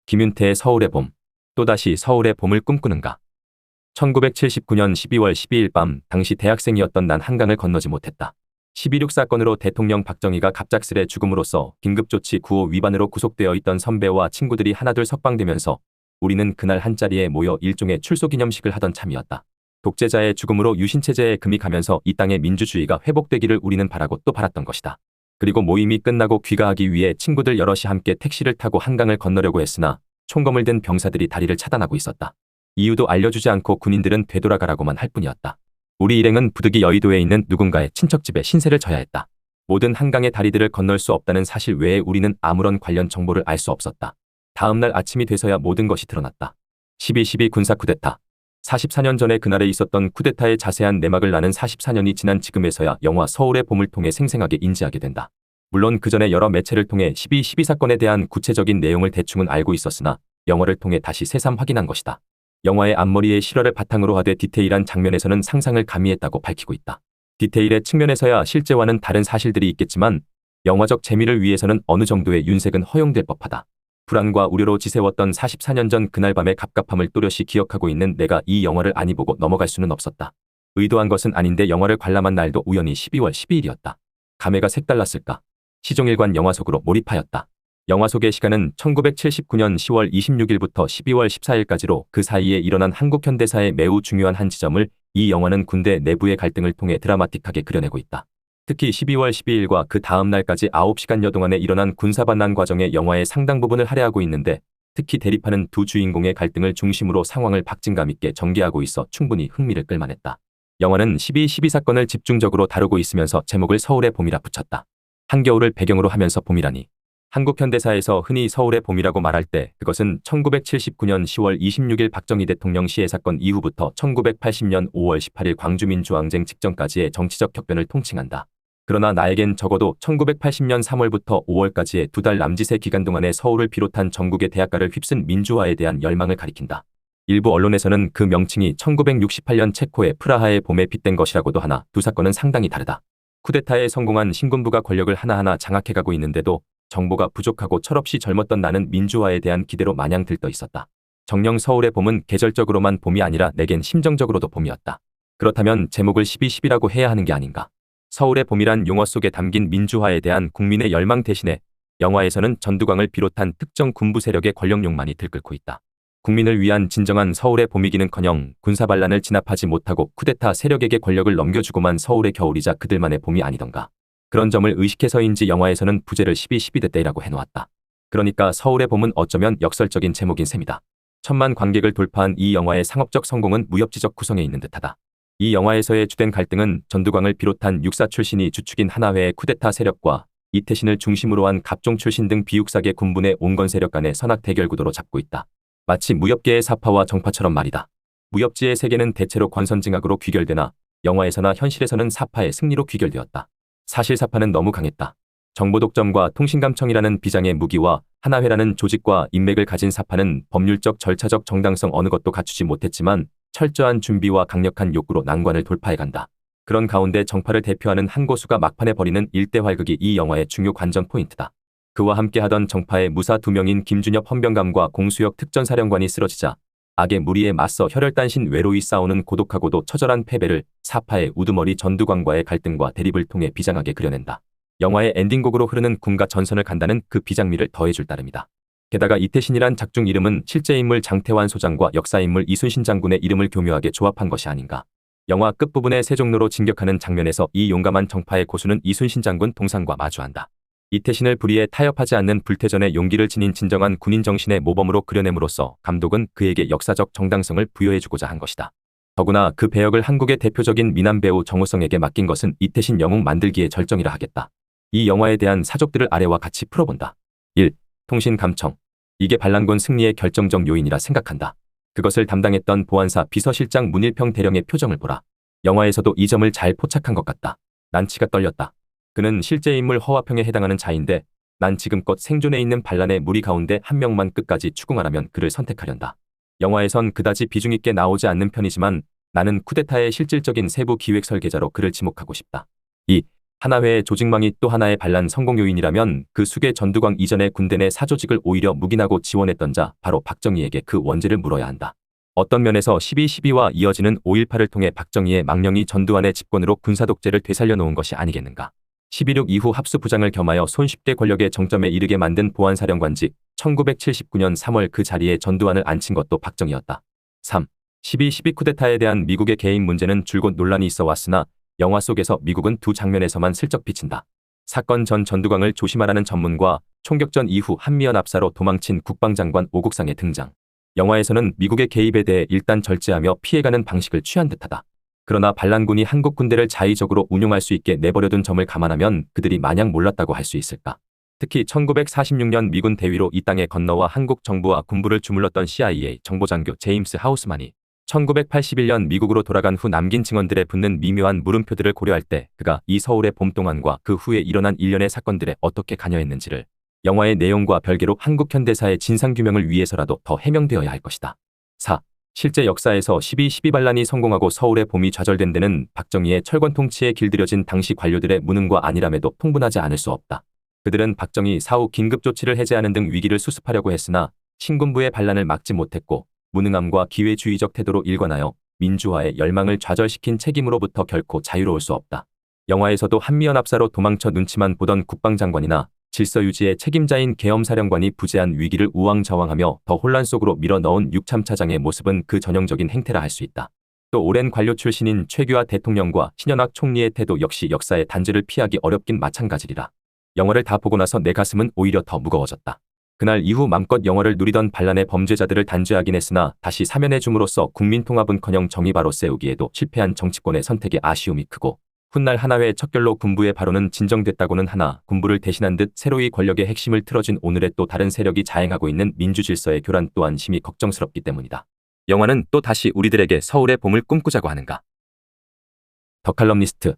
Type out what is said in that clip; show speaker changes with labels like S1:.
S1: 김윤태의 서울의 봄. 또다시 서울의 봄을 꿈꾸는가. 1979년 12월 12일 밤, 당시 대학생이었던 난 한강을 건너지 못했다. 12.6 사건으로 대통령 박정희가 갑작스레 죽음으로써 긴급조치 9호 위반으로 구속되어 있던 선배와 친구들이 하나둘 석방되면서 우리는 그날 한자리에 모여 일종의 출소기념식을 하던 참이었다. 독재자의 죽음으로 유신체제에 금이 가면서 이 땅의 민주주의가 회복되기를 우리는 바라고 또 바랐던 것이다. 그리고 모임이 끝나고 귀가하기 위해 친구들 여럿이 함께 택시를 타고 한강을 건너려고 했으나 총검을 든 병사들이 다리를 차단하고 있었다. 이유도 알려주지 않고 군인들은 되돌아가라고만 할 뿐이었다. 우리 일행은 부득이 여의도에 있는 누군가의 친척집에 신세를 져야 했다. 모든 한강의 다리들을 건널 수 없다는 사실 외에 우리는 아무런 관련 정보를 알 수 없었다. 다음 날 아침이 돼서야 모든 것이 드러났다. 12.12 군사 쿠데타. 44년 전에 그날에 있었던 쿠데타의 자세한 내막을 나는 44년이 지난 지금에서야 영화 서울의 봄을 통해 생생하게 인지하게 된다. 물론 그전에 여러 매체를 통해 12.12 사건에 대한 구체적인 내용을 대충은 알고 있었으나 영화를 통해 다시 새삼 확인한 것이다. 영화의 앞머리의 실화를 바탕으로 하되 디테일한 장면에서는 상상을 가미했다고 밝히고 있다. 디테일의 측면에서야 실제와는 다른 사실들이 있겠지만 영화적 재미를 위해서는 어느 정도의 윤색은 허용될 법하다. 불안과 우려로 지새웠던 44년 전 그날 밤의 갑갑함을 또렷이 기억하고 있는 내가 이 영화를 아니 보고 넘어갈 수는 없었다. 의도한 것은 아닌데 영화를 관람한 날도 우연히 12월 12일이었다. 감회가 색달랐을까? 시종일관 영화 속으로 몰입하였다. 영화 속의 시간은 1979년 10월 26일부터 12월 14일까지로 그 사이에 일어난 한국 현대사의 매우 중요한 한 지점을 이 영화는 군대 내부의 갈등을 통해 드라마틱하게 그려내고 있다. 특히 12월 12일과 그 다음 날까지 9시간여 동안에 일어난 군사반란 과정의 영화의 상당 부분을 할애하고 있는데 특히 대립하는 두 주인공의 갈등을 중심으로 상황을 박진감 있게 전개하고 있어 충분히 흥미를 끌만했다. 영화는 12.12 사건을 집중적으로 다루고 있으면서 제목을 서울의 봄이라 붙였다. 한겨울을 배경으로 하면서 봄이라니. 한국 현대사에서 흔히 서울의 봄이라고 말할 때 그것은 1979년 10월 26일 박정희 대통령 시해 사건 이후부터 1980년 5월 18일 광주민주항쟁 직전까지의 정치적 격변을 통칭한다. 그러나 나에겐 적어도 1980년 3월부터 5월까지의 두 달 남짓의 기간 동안에 서울을 비롯한 전국의 대학가를 휩쓴 민주화에 대한 열망을 가리킨다. 일부 언론에서는 그 명칭이 1968년 체코의 프라하의 봄에 빗댄 것이라고도 하나 두 사건은 상당히 다르다. 쿠데타에 성공한 신군부가 권력을 하나하나 장악해가고 있는데도 정보가 부족하고 철없이 젊었던 나는 민주화에 대한 기대로 마냥 들떠 있었다. 정녕 서울의 봄은 계절적으로만 봄이 아니라 내겐 심정적으로도 봄이었다. 그렇다면 제목을 12.12라고 해야 하는 게 아닌가. 서울의 봄이란 용어 속에 담긴 민주화에 대한 국민의 열망 대신에 영화에서는 전두광을 비롯한 특정 군부 세력의 권력욕만이 들끓고 있다. 국민을 위한 진정한 서울의 봄이기는커녕 군사반란을 진압하지 못하고 쿠데타 세력에게 권력을 넘겨주고만 서울의 겨울이자 그들만의 봄이 아니던가. 그런 점을 의식해서인지 영화에서는 부제를 12.12 때이라고 해놓았다. 그러니까 서울의 봄은 어쩌면 역설적인 제목인 셈이다. 1,000만 관객을 돌파한 이 영화의 상업적 성공은 무협지적 구성에 있는 듯하다. 이 영화에서의 주된 갈등은 전두광을 비롯한 육사 출신이 주축인 하나회의 쿠데타 세력과 이태신을 중심으로 한 갑종 출신 등 비육사계 군분의 온건 세력 간의 선악 대결 구도로 잡고 있다. 마치 무협계의 사파와 정파처럼 말이다. 무협지의 세계는 대체로 권선징악으로 귀결되나 영화에서나 현실에서는 사파의 승리로 귀결되었다. 사실 사파는 너무 강했다. 정보독점과 통신감청이라는 비장의 무기와 하나회라는 조직과 인맥을 가진 사파는 법률적 절차적 정당성 어느 것도 갖추지 못했지만 철저한 준비와 강력한 욕구로 난관을 돌파해간다. 그런 가운데 정파를 대표하는 한 고수가 막판에 벌이는 일대 활극이 이 영화의 중요 관전 포인트다. 그와 함께하던 정파의 무사 2명인 김준엽 헌병감과 공수혁 특전사령관이 쓰러지자 악의 무리에 맞서 혈혈단신 외로이 싸우는 고독하고도 처절한 패배를 사파의 우두머리 전두광과의 갈등과 대립을 통해 비장하게 그려낸다. 영화의 엔딩곡으로 흐르는 군가 전선을 간다는 그 비장미를 더해줄 따름이다. 게다가 이태신이란 작중 이름은 실제 인물 장태환 소장과 역사 인물 이순신 장군의 이름을 교묘하게 조합한 것이 아닌가. 영화 끝부분에 세종로로 진격하는 장면에서 이 용감한 정파의 고수는 이순신 장군 동상과 마주한다. 이태신을 불의에 타협하지 않는 불태전의 용기를 지닌 진정한 군인 정신의 모범으로 그려냄으로써 감독은 그에게 역사적 정당성을 부여해주고자 한 것이다. 더구나 그 배역을 한국의 대표적인 미남 배우 정우성에게 맡긴 것은 이태신 영웅 만들기의 절정이라 하겠다. 이 영화에 대한 사족들을 아래와 같이 풀어본다. 1. 통신 감청. 이게 반란군 승리의 결정적 요인이라 생각한다. 그것을 담당했던 보안사 비서실장 문일평 대령의 표정을 보라. 영화에서도 이 점을 잘 포착한 것 같다. 난 치가 떨렸다. 그는 실제 인물 허화평에 해당하는 자인데 난 지금껏 생존해 있는 반란의 무리 가운데 한 명만 끝까지 추궁하라면 그를 선택하련다. 영화에선 그다지 비중 있게 나오지 않는 편이지만 나는 쿠데타의 실질적인 세부 기획 설계자로 그를 지목하고 싶다. 2. 하나회의 조직망이 또 하나의 반란 성공 요인이라면 그 수계 전두광 이전의 군대 내 사조직을 오히려 묵인하고 지원했던 자 바로 박정희에게 그 원죄를 물어야 한다. 어떤 면에서 12.12와 이어지는 5.18을 통해 박정희의 망령이 전두환의 집권으로 군사독재를 되살려 놓은 것이 아니겠는가. 12.6 이후 합수부장을 겸하여 손쉽게 권력의 정점에 이르게 만든 보안사령관직 1979년 3월 그 자리에 전두환을 앉힌 것도 박정희였다. 3. 12.12 쿠데타에 대한 미국의 개입 문제는 줄곧 논란이 있어 왔으나 영화 속에서 미국은 두 장면에서만 슬쩍 비친다. 사건 전 전두광을 조심하라는 전문과 총격전 이후 한미연합사로 도망친 국방장관 오국상의 등장. 영화에서는 미국의 개입에 대해 일단 절제하며 피해가는 방식을 취한 듯하다. 그러나 반란군이 한국 군대를 자의적으로 운용할 수 있게 내버려둔 점을 감안하면 그들이 마냥 몰랐다고 할 수 있을까. 특히 1946년 미군 대위로 이 땅에 건너와 한국 정부와 군부를 주물렀던 CIA 정보장교 제임스 하우스만이 1981년 미국으로 돌아간 후 남긴 증언들에 붙는 미묘한 물음표들을 고려할 때 그가 이 서울의 봄동안과 그 후에 일어난 일련의 사건들에 어떻게 관여했는지를 영화의 내용과 별개로 한국 현대사의 진상규명을 위해서라도 더 해명되어야 할 것이다. 4. 실제 역사에서 12.12 반란이 성공하고 서울의 봄이 좌절된 데는 박정희의 철권 통치에 길들여진 당시 관료들의 무능과 안일함에도 통분하지 않을 수 없다. 그들은 박정희 사후 긴급조치를 해제하는 등 위기를 수습하려고 했으나 신군부의 반란을 막지 못했고 무능함과 기회주의적 태도로 일관하여 민주화의 열망을 좌절시킨 책임으로부터 결코 자유로울 수 없다. 영화에서도 한미연합사로 도망쳐 눈치만 보던 국방장관이나 질서유지의 책임자인 계엄사령관이 부재한 위기를 우왕좌왕하며 더 혼란 속으로 밀어넣은 6참차장의 모습은 그 전형적인 행태라 할 수 있다. 또 오랜 관료 출신인 최규하 대통령과 신현악 총리의 태도 역시 역사의 단죄를 피하기 어렵긴 마찬가지리라. 영화를 다 보고 나서 내 가슴은 오히려 더 무거워졌다. 그날 이후 맘껏 영화를 누리던 반란의 범죄자들을 단죄하긴 했으나 다시 사면해 줌으로써 국민통합은커녕 정의 바로 세우기에도 실패한 정치권의 선택에 아쉬움이 크고 훗날 하나회의 척결로 군부의 바로는 진정됐다고는 하나 군부를 대신한 듯 새로이 권력의 핵심을 틀어진 오늘의 또 다른 세력이 자행하고 있는 민주질서의 교란 또한 심히 걱정스럽기 때문이다. 영화는 또 다시 우리들에게 서울의 봄을 꿈꾸자고 하는가. 더 칼럼니스트